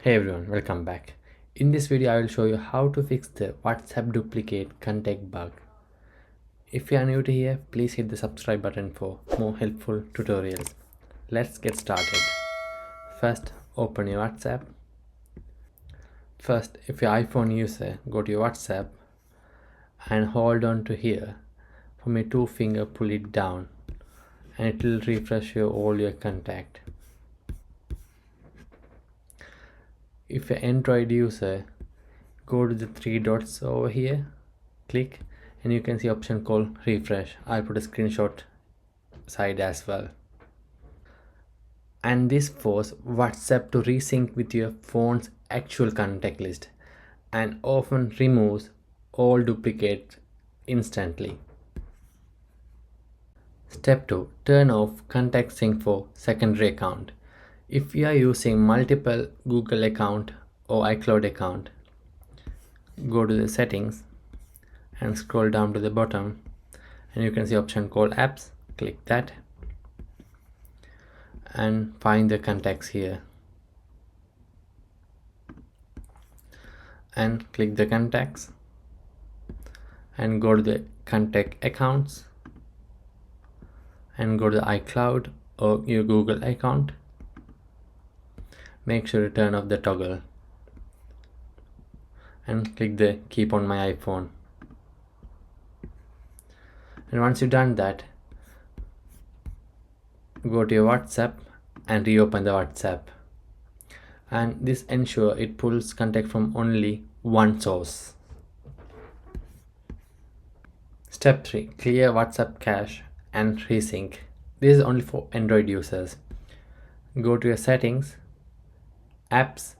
Hey everyone, welcome back. In this video, I will show you how to fix the WhatsApp duplicate contact bug. If you are new to here, please hit the subscribe button for more helpful tutorials. Let's get started. First, open your WhatsApp. First, if you're iPhone user, go to your WhatsApp and hold on to here. For me, two finger pull it down and it will refresh all your contact. If you're Android user, go to the three dots over here, click, and you can see option called refresh. I'll put a screenshot side as well. And this forces WhatsApp to resync with your phone's actual contact list and often removes all duplicates instantly. Step 2. Turn off contact sync for secondary account. If you are using multiple Google account or iCloud account, go to the settings and scroll down to the bottom and you can see option called apps. Click that and find the contacts here and click the contacts and go to the contact accounts and go to the iCloud or your Google account. Make sure to turn off the toggle and click the keep on my iPhone. And once you've done that, go to your WhatsApp and reopen the WhatsApp. And this ensures it pulls contact from only one source. Step 3. Clear WhatsApp cache and resync. This is only for Android users. Go to your settings, apps,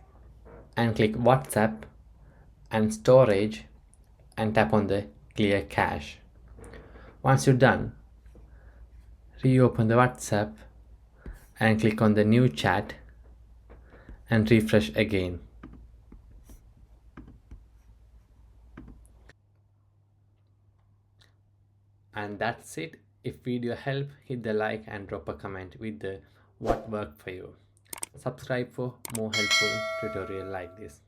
and click WhatsApp and storage and tap on the clear cache. Once you're done, reopen the WhatsApp and click on the new chat and refresh again. And that's it. If video helped, hit the like and drop a comment with the what worked for you. Subscribe for more helpful tutorial like this.